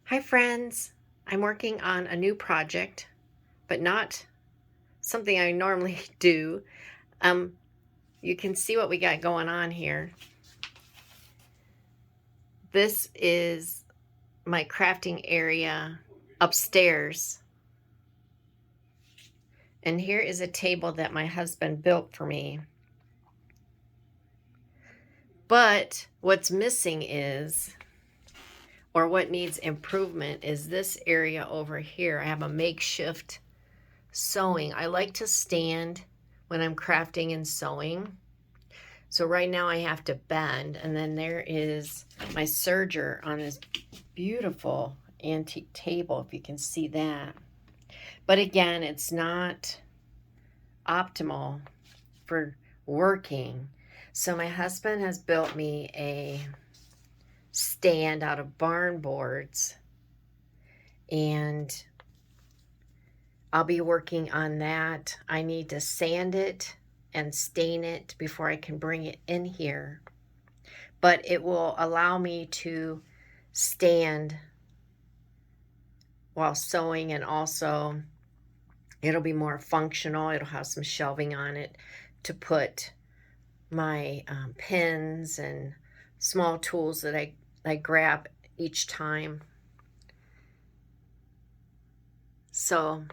Hi friends, I'm working on a new project, but not something I normally do. You can see what we got going on here. This is my crafting area upstairs. And here is a table that my husband built for me. But what's missing is, or what needs improvement, is this area over here. I have a makeshift sewing. I like to stand when I'm crafting and sewing. So right now I have to bend, and then there is my serger on this beautiful antique table, if you can see that. But again, it's not optimal for working. So my husband has built me a stand out of barn boards, and I'll be working on that. I need to sand it and stain it before I can bring it in here. But it will allow me to stand while sewing, and also it'll be more functional. It'll have some shelving on it to put my pins and small tools that I grab each time. So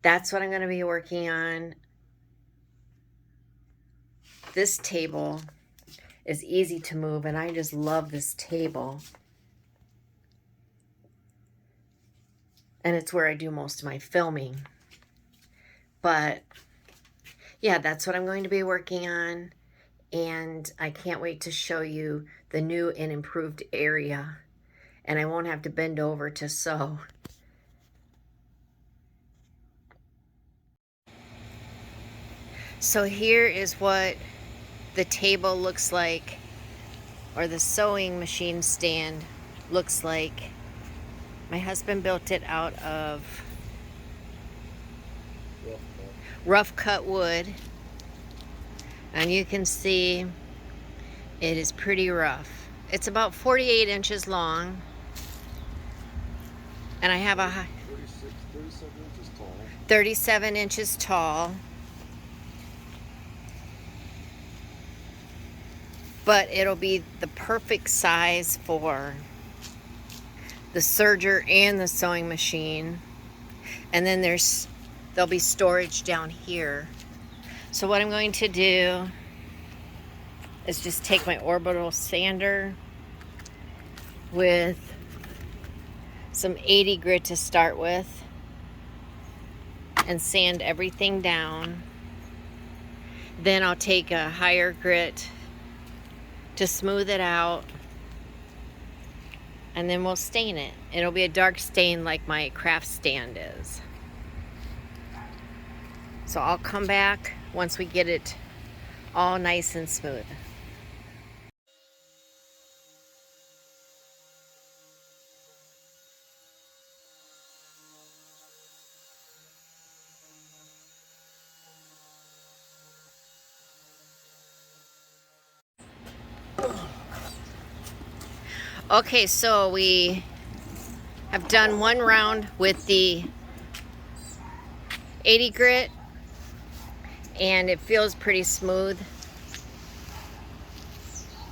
that's what I'm going to be working on. This table is easy to move, and I just love this table. And it's where I do most of my filming. But yeah, that's what I'm going to be working on. And I can't wait to show you the new and improved area. And I won't have to bend over to sew. So here is what the table looks like, or the sewing machine stand looks like. My husband built it out of rough cut wood, and you can see it is pretty rough. It's about 48 inches long, and I have a 37 inches tall. But it'll be the perfect size for the serger and the sewing machine. And then there'll be storage down here. So what I'm going to do is just take my orbital sander with some 80 grit to start with and sand everything down. Then I'll take a higher grit to smooth it out, and then we'll stain it. It'll be a dark stain like my craft stand is. So I'll come back once we get it all nice and smooth. Okay, so we have done one round with the 80 grit, and it feels pretty smooth.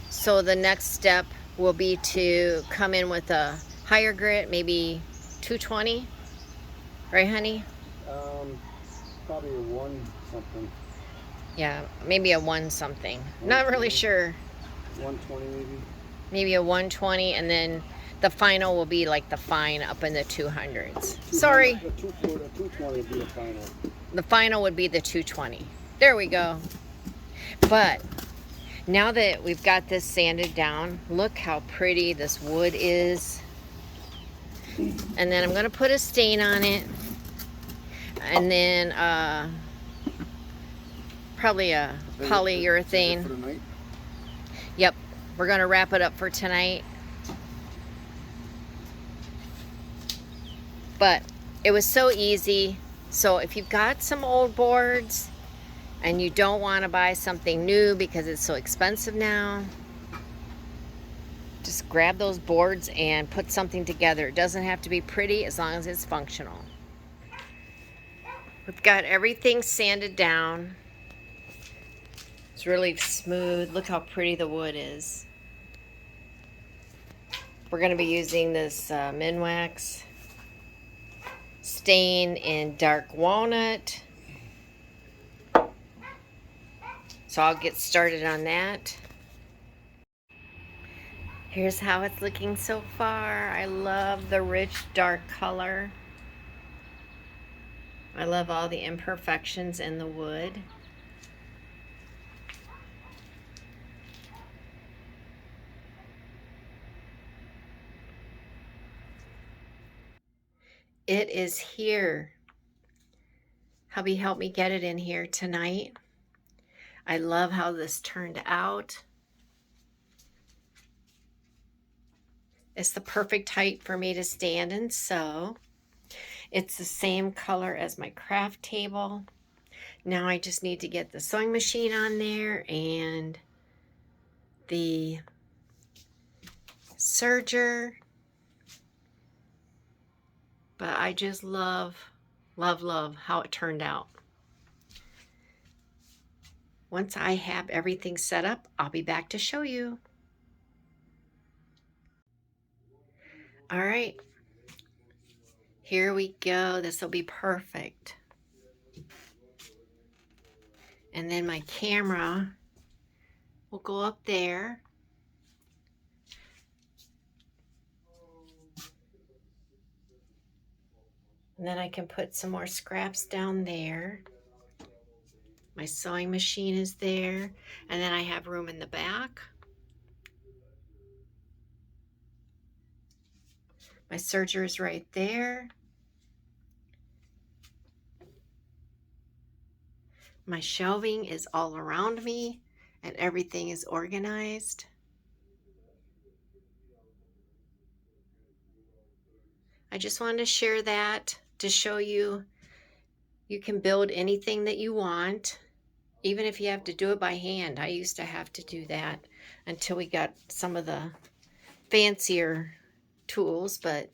So the next step will be to come in with a higher grit, maybe 220, right honey? Probably a 1 something. Yeah, maybe a 1 something. Not really sure. 120 maybe. Maybe a 120, and then the final will be like the fine up in the 200s. Sorry. The 220 would be the final. The final would be the 220. There we go. But now that we've got this sanded down, look how pretty this wood is. And then I'm going to put a stain on it. And then probably a polyurethane. For the night? Yep. We're going to wrap it up for tonight. But it was so easy. So if you've got some old boards and you don't want to buy something new because it's so expensive now, Just grab those boards and put something together. It doesn't have to be pretty as long as it's functional. We've got everything sanded down. It's really smooth. Look how pretty the wood is. We're going to be using this Minwax stain in dark walnut. So I'll get started on that. Here's how it's looking so far. I love the rich dark color. I love all the imperfections in the wood. It is here. Hubby helped me get it in here tonight. I love how this turned out. It's the perfect height for me to stand and sew. It's the same color as my craft table. Now I just need to get the sewing machine on there and the serger. But I just love, love, love how it turned out. Once I have everything set up, I'll be back to show you. All right. Here we go. This will be perfect. And then my camera will go up there. And then I can put some more scraps down there. My sewing machine is there. And then I have room in the back. My serger is right there. My shelving is all around me and everything is organized. I just wanted to share that to show you you can build anything that you want, even if you have to do it by hand. I used to have to do that until we got some of the fancier tools, but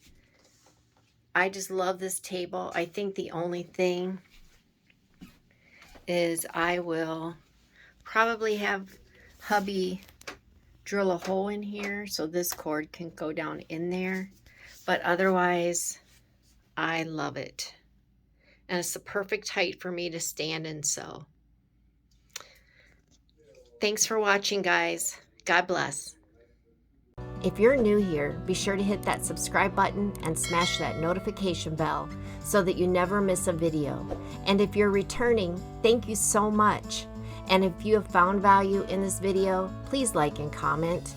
I just love this table. I think the only thing is I will probably have hubby drill a hole in here so this cord can go down in there, but otherwise I love it, and it's the perfect height for me to stand and sew. Thanks for watching, guys. God bless. If you're new here, be sure to hit that subscribe button and smash that notification bell so that you never miss a video. And if you're returning, thank you so much. And if you have found value in this video, please like and comment.